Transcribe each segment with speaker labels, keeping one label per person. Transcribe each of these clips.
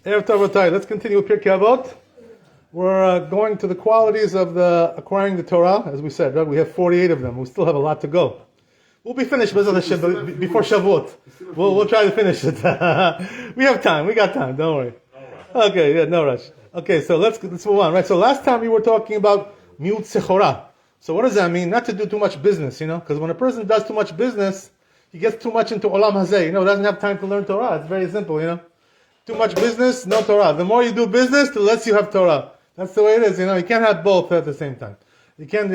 Speaker 1: Let's continue with Pirkeh Avot. We're going to the qualities of acquiring the Torah, as we said, right? We have 48 of them. We still have a lot to go. We'll be finished before Shavuot. We'll try to finish it. We have time. We got time. Don't worry. Okay, yeah, no rush. Okay, so let's move on, right? So last time we were talking about miut sechora. So what does that mean? Not to do too much business, because when a person does too much business, he gets too much into olam hazeh, doesn't have time to learn Torah. It's very simple, Too much business, no Torah. The more you do business, the less you have Torah. That's the way it is, You can't have both at the same time. You can't,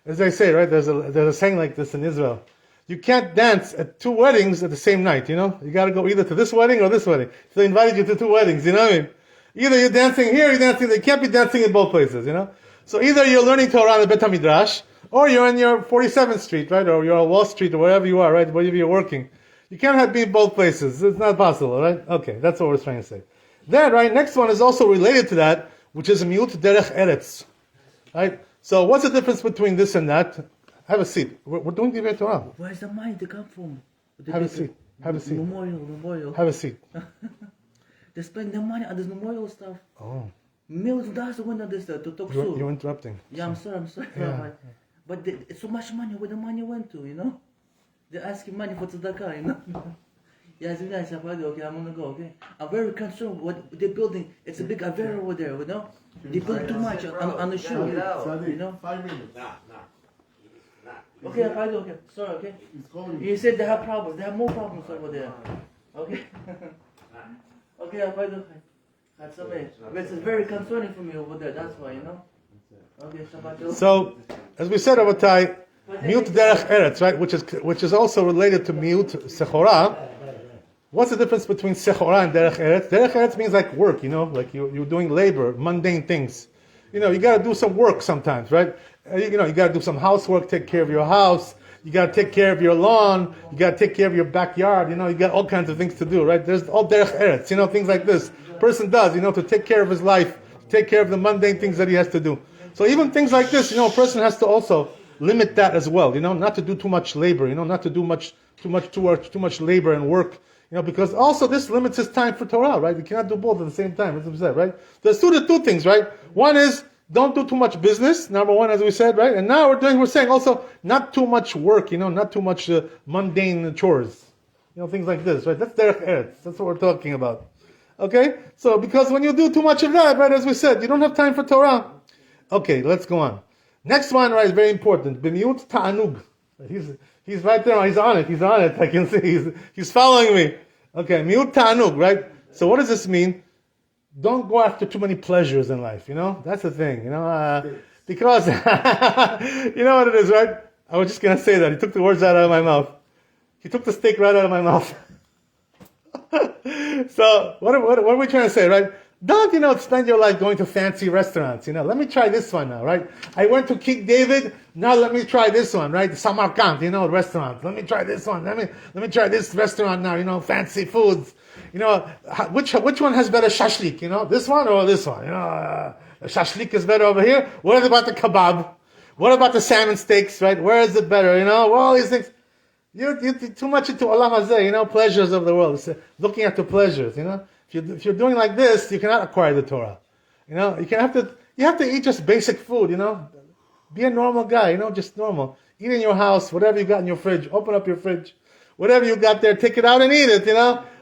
Speaker 1: as they say, right? There's a saying like this in Israel. You can't dance at two weddings at the same night, You got to go either to this wedding or this wedding. So they invited you to two weddings, you know what I mean? Either you're dancing here, you're dancing there. You can't be dancing in both places, So either you're learning Torah in the Bet HaMidrash, or you're in your 47th Street, right? Or you're on Wall Street, or wherever you are, right? Wherever you're working. You can't be in both places. It's not possible, right? Okay, that's what we're trying to say. Then, right, next one is also related to that, which is miut derech eretz, right? So what's the difference between this and that? Have a seat. We're doing Divrei Torah.
Speaker 2: Where's the money to come from?
Speaker 1: Have a seat. Have a seat.
Speaker 2: Memorial.
Speaker 1: Have a seat.
Speaker 2: They spend their money on this memorial stuff.
Speaker 1: Oh.
Speaker 2: Millions of dollars went on this to talk so.
Speaker 1: You're interrupting.
Speaker 2: Yeah, I'm sorry.
Speaker 1: Yeah.
Speaker 2: But it's so much money. Where the money went to, They're asking money for tzedakah, Yeah, it's nice. Okay, I'm gonna go. Okay, I'm very concerned what they're building. It's a big avera over there, They build too much on the shore,
Speaker 3: 5 minutes.
Speaker 2: Okay, okay. Sorry, okay. You said they have problems. They have more problems over there. Okay. Okay, that's amazing. But it's very concerning for me over there. That's why, Okay, Shabbat.
Speaker 1: So, as we said, Rabotai, miut derech eretz, right, which is also related to miut sechora. What's the difference between sechora and derech eretz? Derech eretz means like work, like you're doing labor, mundane things. You got to do some work sometimes, right? You got to do some housework, take care of your house. You got to take care of your lawn. You got to take care of your backyard. You got all kinds of things to do, right? There's all derech eretz, things like this. Person does, to take care of his life, take care of the mundane things that he has to do. So even things like this, a person has to also limit that as well, not to do too much labor, not to do too much labor and work, because also this limits his time for Torah, right? You cannot do both at the same time, as we said, right? There's two things, right? One is don't do too much business, number one, as we said, right? And now we're saying also not too much work, not too much mundane chores, things like this, right? That's derech eretz. That's what we're talking about. Okay? So, because when you do too much of that, right, as we said, you don't have time for Torah. Okay, let's go on. Next one, right, is very important. B'miut ta'anug. He's right there. He's on it. I can see. He's following me. Okay, miut ta'anug, right? So what does this mean? Don't go after too many pleasures in life, That's the thing, because, you know what it is, right? I was just going to say that. He took the words out of my mouth. He took the steak right out of my mouth. So, what are we trying to say, right? Don't, spend your life going to fancy restaurants, Let me try this one now, right? I went to King David, now let me try this one, right? Samarkand, restaurant. Let me try this one. Let me try this restaurant now, fancy foods. Which one has better shashlik, This one or this one? Shashlik is better over here. What about the kebab? What about the salmon steaks, right? Where is it better, All these things. You're too much into olam hazeh, pleasures of the world. It's, looking at the pleasures, If you're doing like this, you cannot acquire the Torah. You have to eat just basic food, Be a normal guy, just normal. Eat in your house, whatever you got in your fridge. Open up your fridge. Whatever you got there, take it out and eat it,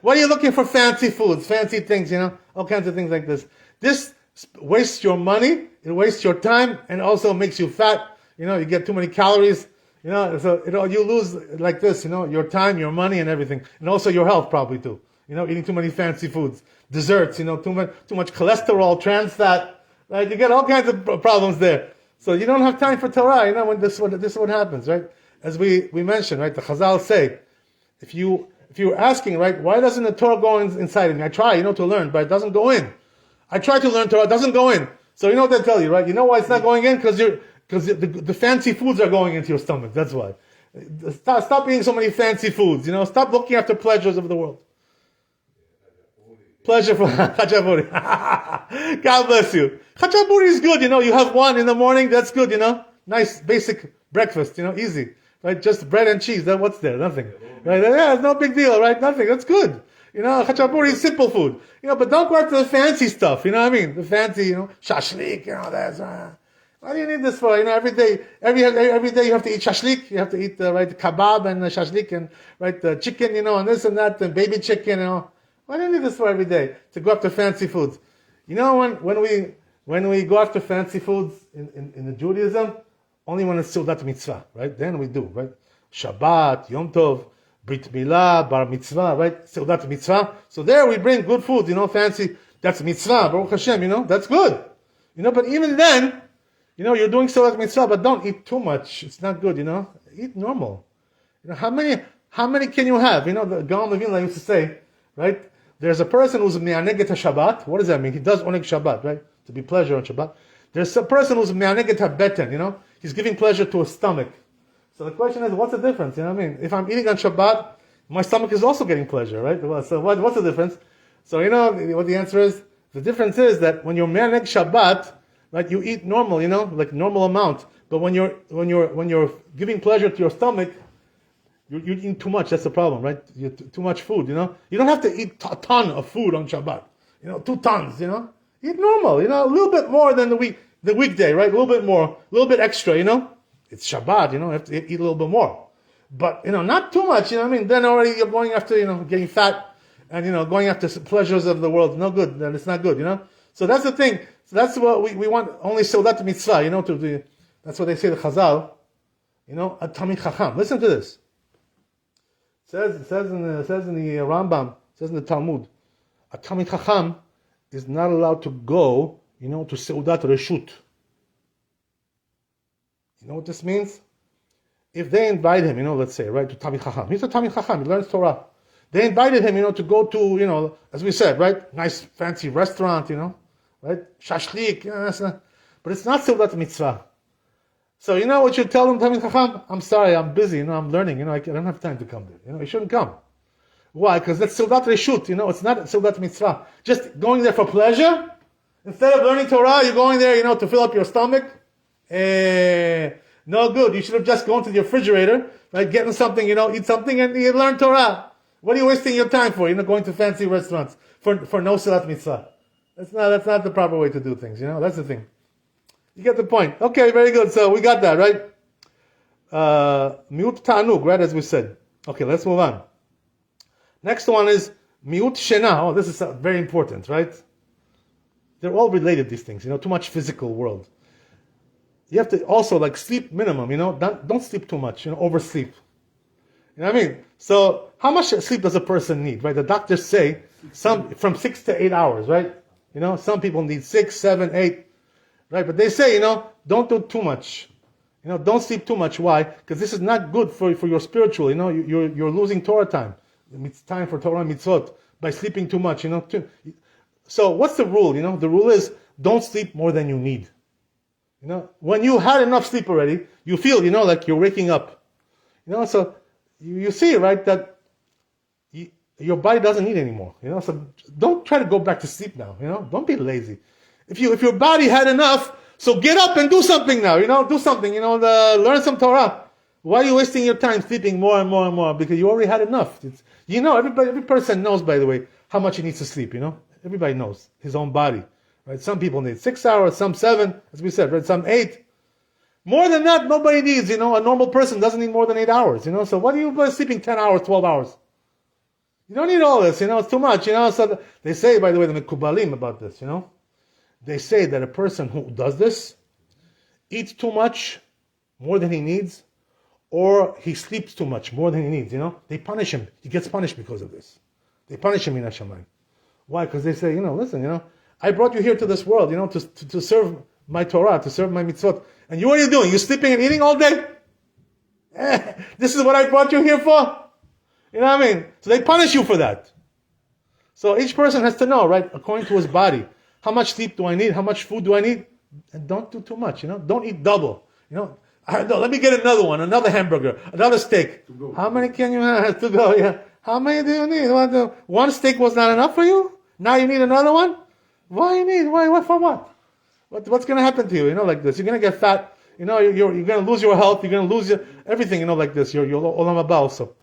Speaker 1: What are you looking for? Fancy foods, fancy things, All kinds of things like this. This wastes your money, it wastes your time, and also makes you fat. You get too many calories. So you lose like this, your time, your money, and everything, and also your health probably too. Eating too many fancy foods, desserts, too much cholesterol, trans fat, right? You get all kinds of problems there. So you don't have time for Torah, when this is what happens, right? As we mentioned, right? The Chazal say, if you're asking, right, why doesn't the Torah go inside of me? I try, to learn, but it doesn't go in. I try to learn Torah, it doesn't go in. So you know what they tell you, right? You know why it's not going in? Because the fancy foods are going into your stomach. That's why. Stop eating so many fancy foods. Stop looking after pleasures of the world. Pleasure for Chachaburi. God bless you. Chachaburi is good. You have one in the morning. That's good. Nice basic breakfast. Easy. Right? Just bread and cheese. What's there? Nothing. Right? Yeah, it's no big deal. Right? Nothing. That's good. You know, Khachapuri is simple food. You know, but don't go after the fancy stuff. You know what I mean? The fancy, you know, shashlik, you know, that's... What do you need this for? You know, every day you have to eat shashlik. You have to eat, right, kebab and shashlik and, right, the chicken, you know, and this and that, and baby chicken, you know. Why do you need this for every day? To go after fancy foods. You know, when we go after fancy foods in the Judaism, only when it's Seudat Mitzvah, right? Then we do, right? Shabbat, Yom Tov, Brit Milah, Bar Mitzvah, right? Seudat Mitzvah. So there we bring good food, you know, fancy. That's Mitzvah, Baruch Hashem, you know, that's good. You know, but even then, you know, you're doing Seudat Mitzvah, but don't eat too much. It's not good, you know. Eat normal. You know, how many can you have? You know, the Gaon Levin used to say, right? There's a person who's me'aneget Shabbat. What does that mean? He does oneg Shabbat, right? To be pleasure on Shabbat. There's a person who's me'aneget habeten, you know? He's giving pleasure to his stomach. So the question is, what's the difference? You know what I mean? If I'm eating on Shabbat, my stomach is also getting pleasure, right? So what's the difference? So you know what the answer is? The difference is that when you're me'aneg Shabbat, right, you eat normal, you know, like normal amount. But when you're giving pleasure to your stomach, you're eating too much. That's the problem, right? Too much food, you know? You don't have to eat a ton of food on Shabbat. You know, 2 tons, you know? Eat normal, you know, a little bit more than the weekday, right? A little bit more, a little bit extra, you know? It's Shabbat, you know, you have to eat a little bit more. But, you know, not too much, you know what I mean? Then already you're going after, you know, getting fat and, you know, going after pleasures of the world. No good, then it's not good, you know? So that's the thing. So that's what we want, only Seudat Mitzvah, you know, that's what they say, the Chazal, you know, a Tamid Chacham. Listen to this. It says in the Rambam, it says in the Talmud, a Tamid Chacham is not allowed to go, you know, to Seudat Reshut. You know what this means? If they invite him, you know, let's say, right, to Tamid Chacham. He's a Tamid Chacham, he learns Torah. They invited him, you know, to go to, you know, as we said, right, nice fancy restaurant, you know, right, shashlik, you know, but it's not Seudat Mitzvah. So you know what you tell them, Tamid Chacham? I'm sorry, I'm busy, you know, I'm learning, you know, I don't have time to come there. You know, you shouldn't come. Why? Because that's Seudat Reshut, you know, it's not Seudat Mitzvah. Just going there for pleasure, instead of learning Torah, you're going there, you know, to fill up your stomach. No good. You should have just gone to the refrigerator, right, getting something, you know, eat something and you learn Torah. What are you wasting your time for? You're not going to fancy restaurants for no Seudat Mitzvah. That's not the proper way to do things, you know, that's the thing. You get the point. Okay, very good. So we got that, right? Miut Ta'anug, right, as we said. Okay, let's move on. Next one is Miut Shena. Oh, this is very important, right? They're all related, these things, you know, too much physical world. You have to also, like, sleep minimum, you know, don't sleep too much, you know, oversleep. You know what I mean? So, how much sleep does a person need, right? The doctors say from 6 to 8 hours, right? You know, some people need 6, 7, 8, right? But they say, you know, don't do too much. You know, don't sleep too much. Why? Because this is not good for your spiritual, you know, you're losing Torah time. It's time for Torah mitzvot by sleeping too much, you know. So, what's the rule, you know? The rule is, don't sleep more than you need. You know, when you had enough sleep already, you feel, you know, like you're waking up. You know, so you see, right, that your body doesn't need anymore. You know, so don't try to go back to sleep now. You know, don't be lazy. If your body had enough, so get up and do something now. You know, do something. You know, learn some Torah. Why are you wasting your time sleeping more and more and more? Because you already had enough. You know, every person knows, by the way, how much he needs to sleep. You know, everybody knows his own body. Right? Some people need 6 hours, some 7, as we said, right? Some 8. More than that, nobody needs, you know, a normal person doesn't need more than 8 hours, you know, so what are you sleeping 10 hours, 12 hours? You don't need all this, you know, it's too much, you know, so they say, by the way, the Mekubalim about this, you know, they say that a person who does this eats too much, more than he needs, or he sleeps too much, more than he needs, you know, they punish him, he gets punished because of this. They punish him in Hashemayim. Why? Because they say, you know, listen, you know, I brought you here to this world, you know, to serve my Torah, to serve my mitzvot. And what are you doing? You're sleeping and eating all day? This is what I brought you here for? You know what I mean? So they punish you for that. So each person has to know, right, according to his body, how much sleep do I need? How much food do I need? And don't do too much, you know? Don't eat double. You know, no, let me get another one, another hamburger, another steak. How many can you have to go? Yeah. How many do you need? One steak was not enough for you? Now you need another one? Why you need? Why? What for? What? What's going to happen to you? You know, like this. You're going to get fat. You know, you're going to lose your health. You're going to lose everything. You know, like this. Your olam haba also.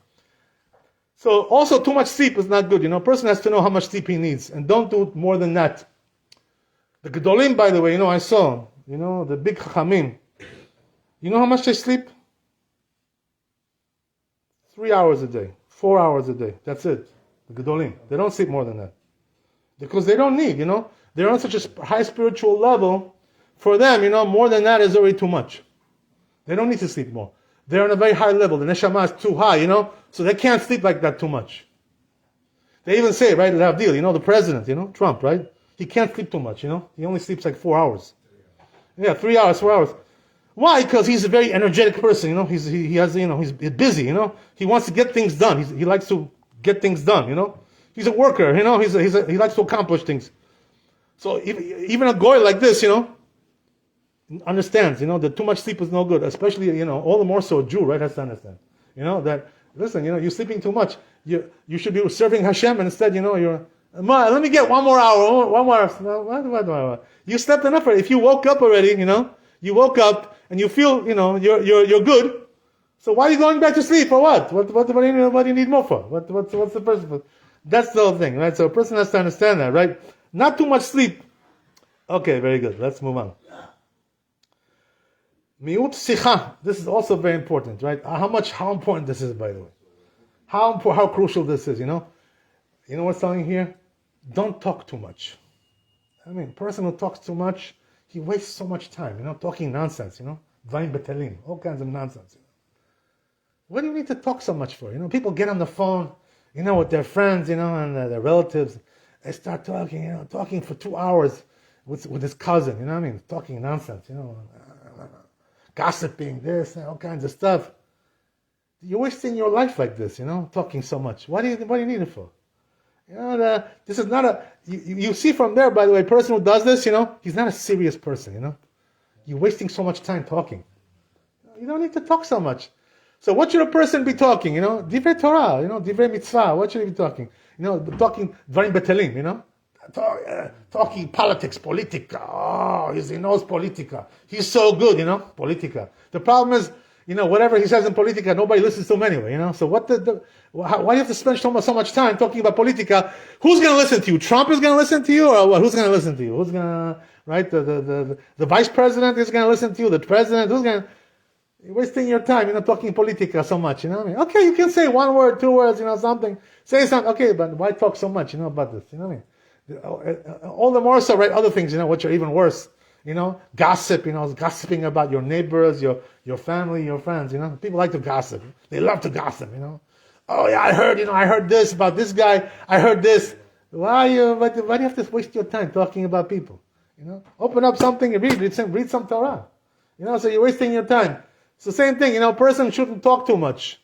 Speaker 1: So also too much sleep is not good. A person has to know how much sleep he needs, and don't do more than that. The Gedolim, by the way, I saw, the big Chachamim. You know how much they sleep? 3 hours a day, 4 hours a day. That's it. The Gedolim. They don't sleep more than that. Because they don't need, They're on such a high spiritual level. For them, more than that is already too much. They don't need to sleep more. They're on a very high level. The neshama is too high, so they can't sleep like that too much. They even say, right, the president, Trump, right? He can't sleep too much, He only sleeps like 4 hours. Yeah, 3 hours, 4 hours. Why? Because he's a very energetic person, he's busy, He wants to get things done. He likes to get things done, He's a worker, he likes to accomplish things. So even a goy like this, understands, that too much sleep is no good, especially, all the more so a Jew, right, has to understand. That, listen, you're sleeping too much. You should be serving Hashem, and instead, you're, let me get 1 more hour, 1 more hour. What? You slept enough already. If you woke up already, you woke up, and you feel, you're good, so why are you going back to sleep, or what? What do you need more for? What's the purpose? That's the whole thing, right? So a person has to understand that, right? Not too much sleep. Okay, very good. Let's move on. Miut sicha. This is also very important, right? How important this is, by the way. How crucial this is, You know what's telling here? Don't talk too much. A person who talks too much, he wastes so much time, talking nonsense, Dvarim betelim, all kinds of nonsense. What do you need to talk so much for? People get on the phone, with their friends, and their relatives. They start talking, talking for 2 hours with his cousin, talking nonsense, gossiping, this, and all kinds of stuff. You're wasting your life like this, talking so much. What do you need it for? This is not a. You see from there, by the way, a person who does this, he's not a serious person, You're wasting so much time talking. You don't need to talk so much. So what should a person be talking? Divrei Torah, Divrei Mitzvah. What should he be talking? Talking Dvarim Betelim, talking politics, politica. Oh, he knows politica. He's so good, politica. The problem is, whatever he says in politica, nobody listens to him anyway, So why do you have to spend so much time talking about politica? Who's going to listen to you? Trump is going to listen to you, or what? Who's going to listen to you? Who's going to, right? The vice president is going to listen to you. The president, who's going to? You're wasting your time, talking politica so much, Okay, you can say 1 word, 2 words, something. Say something, okay, but why talk so much, about this, All the more so, right, other things, which are even worse, gossip, gossiping about your neighbors, your family, your friends, People like to gossip. They love to gossip, Oh yeah, I heard this about this guy, I heard this. Why do you have to waste your time talking about people? Open up something and read some Torah. So you're wasting your time. It's the same thing, a person shouldn't talk too much.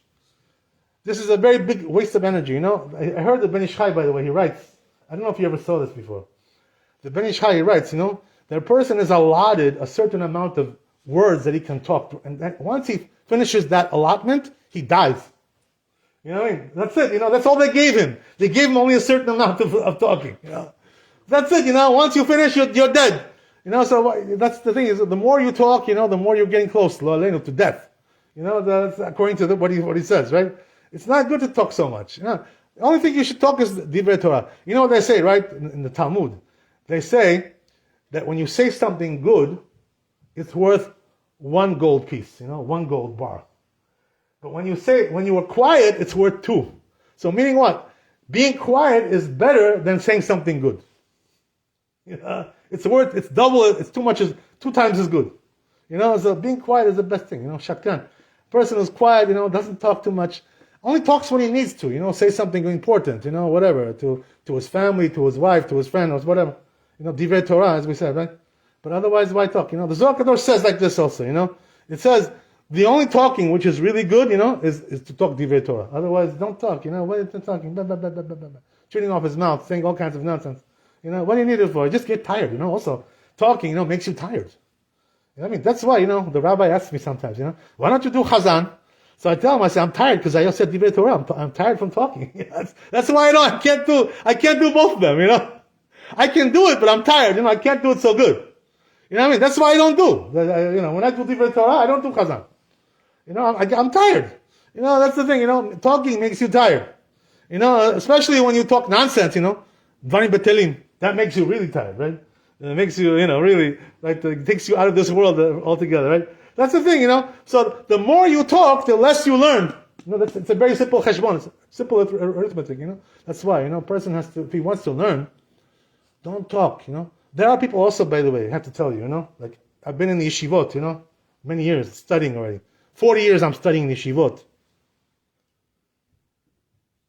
Speaker 1: This is a very big waste of energy, I heard the Ben Ish Chai, by the way, he writes, I don't know if you ever saw this before. The Ben Ish Chai, he writes, that a person is allotted a certain amount of words that he can talk to, and once he finishes that allotment, he dies. That's it, that's all they gave him. They gave him only a certain amount of talking, That's it, once you finish, you're dead. So that's the thing is, the more you talk, the more you're getting close, to death. That's according to what he says, right? It's not good to talk so much. The only thing you should talk is Divrei Torah. You know what they say, right? In the Talmud, they say that when you say something good, it's worth 1 gold piece, 1 gold bar. But when you are quiet, it's worth 2. So meaning what? Being quiet is better than saying something good. It's double, it's too much, 2 times as good. So being quiet is the best thing, Shakran. Person who's quiet, doesn't talk too much, only talks when he needs to, say something important, whatever, to his family, to his wife, to his friend, or whatever. Divrei Torah, as we said, right? But otherwise, why talk? The Zohar Kadosh says like this also, It says, the only talking which is really good, is to talk Divrei Torah. Otherwise, don't talk, what is he talking? Blah, blah, blah, blah, blah, blah. Shooting off his mouth, saying all kinds of nonsense. What do you need it for? You just get tired, also. Talking, makes you tired. That's why, the rabbi asks me sometimes, why don't you do Chazan? So I tell him, I say, I'm tired because I just said Divrei Torah. I'm tired from talking. That's why I can't do both of them, I can do it, but I'm tired, I can't do it so good. That's why I don't do. When I do Divrei Torah, I don't do Chazan. I'm tired. That's the thing, talking makes you tired. You know, especially when you talk nonsense, you know, dvarim betelim, that makes you really tired, right? It makes you, really, like, it takes you out of this world altogether, right? That's the thing, So the more you talk, the less you learn. It's a very simple cheshbon, it's simple arithmetic, That's why, a person has to, if he wants to learn, don't talk, There are people also, by the way, I have to tell you, like, I've been in the yeshivot, many years, studying already. 40 years I'm studying the yeshivot.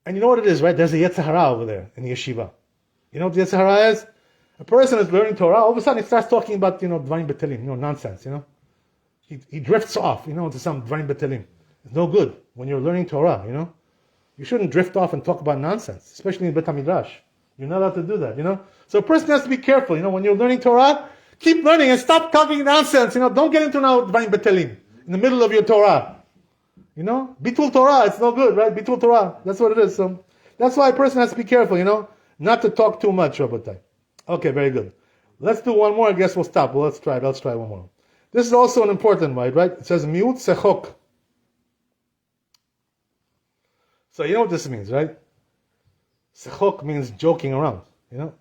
Speaker 1: And you know what it is, right? There's a Yetzer Hara over there in the yeshiva. You know what the Yetzer Hara is? A person is learning Torah, all of a sudden he starts talking about, dvarim betelim, nonsense, He drifts off, into some dvarim betelim. It's no good when you're learning Torah, You shouldn't drift off and talk about nonsense, especially in Bet HaMidrash. You're not allowed to do that, So a person has to be careful, when you're learning Torah, keep learning and stop talking nonsense, Don't get into now dvarim betelim in the middle of your Torah. Bitul Torah, it's no good, right? Bitul Torah, that's what it is. So that's why a person has to be careful, not to talk too much, Rabbi. Okay, very good. Let's do one more, I guess we'll stop. Well, let's try one more. This is also an important one, right? It says, miut sechok. So you know what this means, right? Sechok means joking around,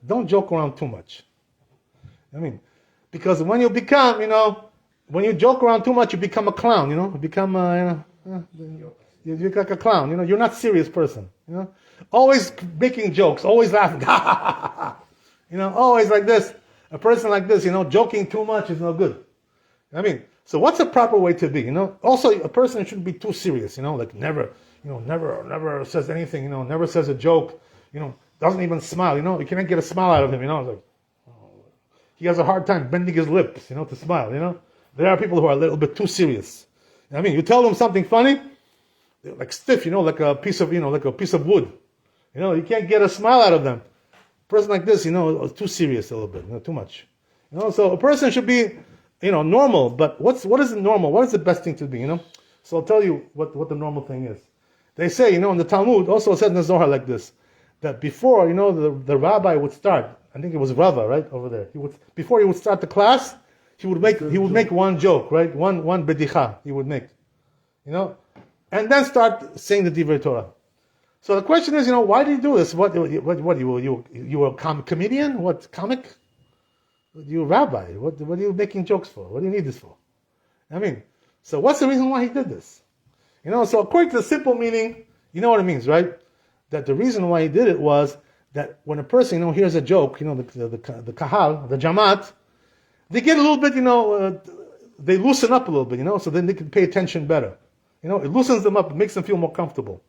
Speaker 1: Don't joke around too much. Because when you become, when you joke around too much, you become a clown, You become, you're like a clown, You're not a serious person, Always making jokes, always laughing. Always like this. A person like this, joking too much is no good. So what's a proper way to be, Also, a person shouldn't be too serious, like never says anything, never says a joke, doesn't even smile, You cannot get a smile out of him, Like, he has a hard time bending his lips, to smile, There are people who are a little bit too serious. You tell them something funny, they're like stiff, like a piece of, wood. You can't get a smile out of them. A person like this, is too serious a little bit, too much. So a person should be, normal, but what is normal? What is the best thing to be, So I'll tell you what the normal thing is. They say, in the Talmud, also it said in the Zohar like this, that before, the rabbi would start, I think it was Rava, right, over there. Before he would start the class, he would make one joke, right? One bedicha he would make, and then start saying the Divrei Torah. So the question is, why do you do this? What you were a comedian? What, comic? You a rabbi? What are you making jokes for? What do you need this for? So what's the reason why he did this? So according to the simple meaning, you know what it means, right? That the reason why he did it was that when a person, hears a joke, the kahal, the jamat, they get a little bit, they loosen up a little bit, so then they can pay attention better. It loosens them up, it makes them feel more comfortable.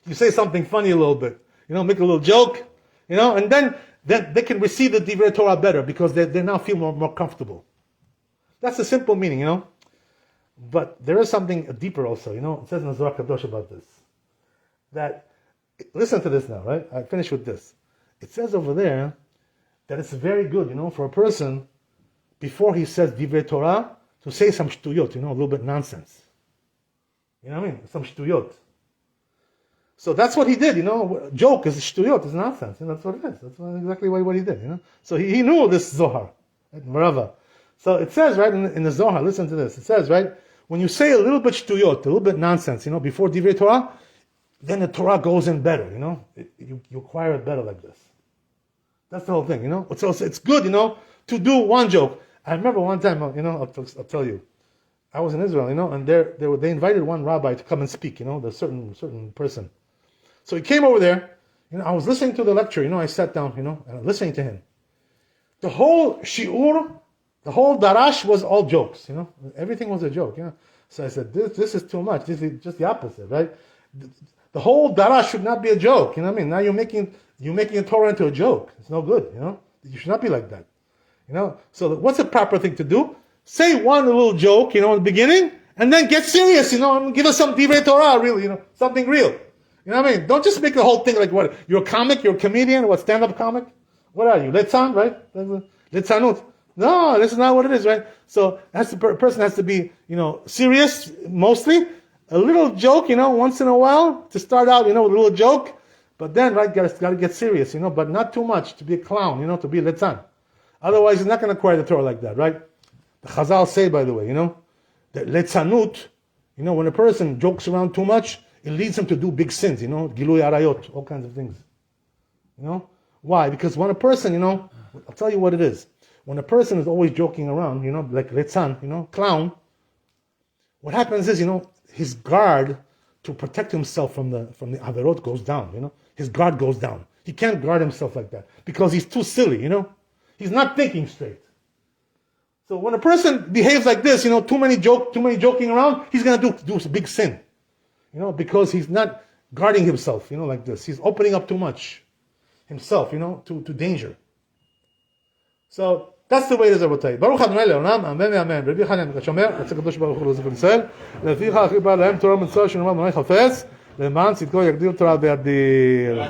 Speaker 1: You say something funny a little bit, make a little joke, and then they can receive the Divrei Torah better because they now feel more comfortable. That's the simple meaning, But there is something deeper also, It says in the Zohar Kadosh about this. That, listen to this now, right? I finish with this. It says over there that it's very good, for a person, before he says Divrei Torah, to say some shtuyot, a little bit nonsense. Some shtuyot. So that's what he did, Joke is shtuyot, is nonsense. That's what it is. That's exactly what he did, So he knew this Zohar, right? Merava. So it says, right, in the Zohar, listen to this. It says, right, when you say a little bit shtuyot, a little bit nonsense, before Divrei Torah, then the Torah goes in better, You acquire it better like this. That's the whole thing, So it's good, to do one joke. I remember one time, I'll tell you. I was in Israel, and they invited one rabbi to come and speak, the certain person. So he came over there, I was listening to the lecture, I sat down, and I'm listening to him. The whole shiur, the whole darash was all jokes, Everything was a joke, So I said, this is too much. This is just the opposite, right? The whole darash should not be a joke, Now you're making a Torah into a joke. It's no good, You should not be like that, So what's the proper thing to do? Say one little joke, in the beginning, and then get serious, and give us some Divrei Torah, really, something real. Don't just make the whole thing like what? You're a comic, you're a comedian, what, stand-up comic? What are you, Litzan, right? Litzanut. No, this is not what it is, right? So the person has to be, serious, mostly. A little joke, once in a while, to start out, with a little joke. But then, right, got to get serious, but not too much to be a clown, to be a Litzan. Otherwise, he's not going to acquire the Torah like that, right? The Chazal say, by the way, that Litzanut, when a person jokes around too much, it leads him to do big sins, Gilui Arayot, all kinds of things. Why? Because when a person, I'll tell you what it is. When a person is always joking around, like Litzan, clown, what happens is, his guard to protect himself from the Averot goes down, His guard goes down. He can't guard himself like that because he's too silly, He's not thinking straight. So when a person behaves like this, too many joking around, he's going to do a big sin. Because he's not guarding himself, like this. He's opening up too much himself, to danger. So that's the way it is, Rabbi. Baruch Adonai le'olam, amen amen. Rabbi Chanan Shomer, Ratzak Kadosh Baruch Hu l'Zechut Yisrael, leficha achi ba lahem Torah mitzvah shenamar Adonai chafetz, למען צדקו יגדיל תורה וידיר.